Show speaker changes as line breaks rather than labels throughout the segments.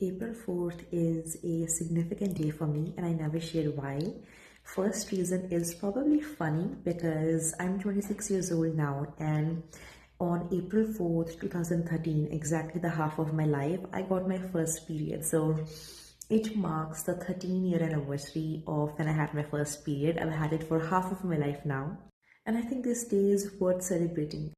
April 4th is a significant day for me, and I never shared why. First reason is probably funny because I'm 26 years old now, and on April 4th, 2013, exactly the half of my life, I got my first period. So it marks the 13-year anniversary of when I had my first period. I've had it for half of my life now, and I think this day is worth celebrating.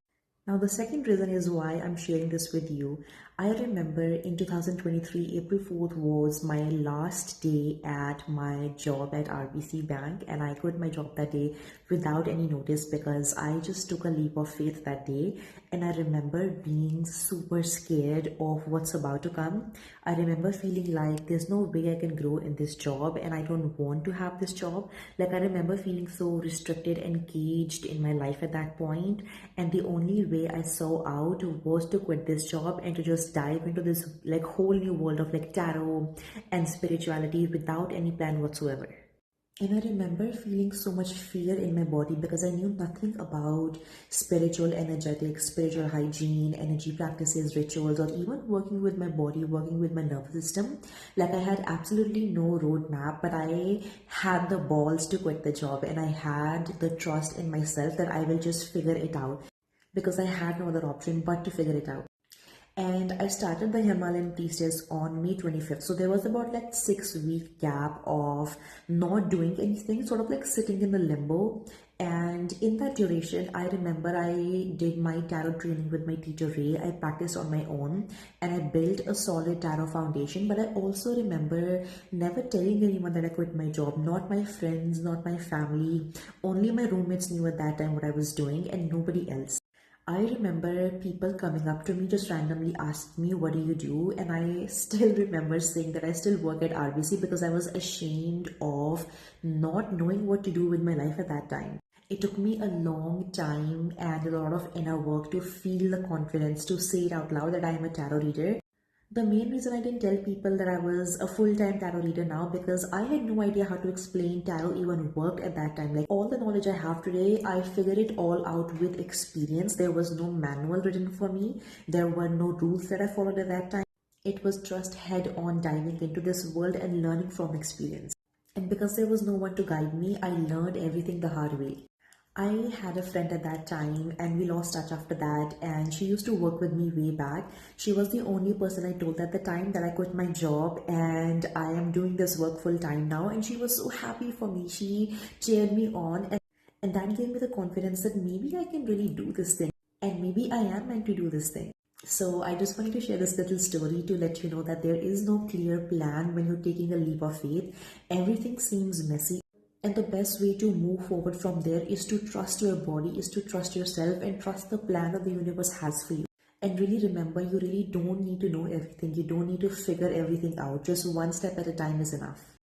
Now, the second reason is why I'm sharing this with you. I remember in 2023, April 4th was my last day at my job at RBC Bank, and I quit my job that day without any notice because I just took a leap of faith that day. And I remember being super scared of what's about to come. I remember feeling like there's no way I can grow in this job, and I don't want to have this job. Like, I remember feeling so restricted and caged in my life at that point, and the only way I saw out was to quit this job and to just dive into this like whole new world of like tarot and spirituality without any plan whatsoever. And I remember feeling so much fear in my body because I knew nothing about spiritual energetics, spiritual hygiene, energy practices, rituals, or even working with my body, working with my nervous system. Like, I had absolutely no roadmap, but I had the balls to quit the job, and I had the trust in myself that I will just figure it out because I had no other option but to figure it out. And I started the Himalayan Priestess on May 25th. So there was about like 6 week gap of not doing anything, sort of like sitting in the limbo. And in that duration, I remember I did my tarot training with my teacher Ray. I practiced on my own and I built a solid tarot foundation. But I also remember never telling anyone that I quit my job, not my friends, not my family. Only my roommates knew at that time what I was doing and nobody else. I remember people coming up to me just randomly asking me, "What do you do?" And I still remember saying that I still work at RBC because I was ashamed of not knowing what to do with my life at that time. It took me a long time and a lot of inner work to feel the confidence to say it out loud that I am a tarot reader. The main reason I didn't tell people that I was a full-time tarot reader now because I had no idea how to explain tarot even worked at that time. Like, all the knowledge I have today, I figured it all out with experience. There was no manual written for me. There were no rules that I followed at that time. It was just head on diving into this world and learning from experience. And because there was no one to guide me, I learned everything the hard way. I had a friend at that time and we lost touch after that, and she used to work with me way back. She was the only person I told at the time that I quit my job and I am doing this work full time now, and she was so happy for me. She cheered me on, and that gave me the confidence that maybe I can really do this thing and maybe I am meant to do this thing. So I just wanted to share this little story to let you know that there is no clear plan when you're taking a leap of faith. Everything seems messy, and the best way to move forward from there is to trust your body, is to trust yourself, and trust the plan that the universe has for you. And really remember, you really don't need to know everything. You don't need to figure everything out. Just one step at a time is enough.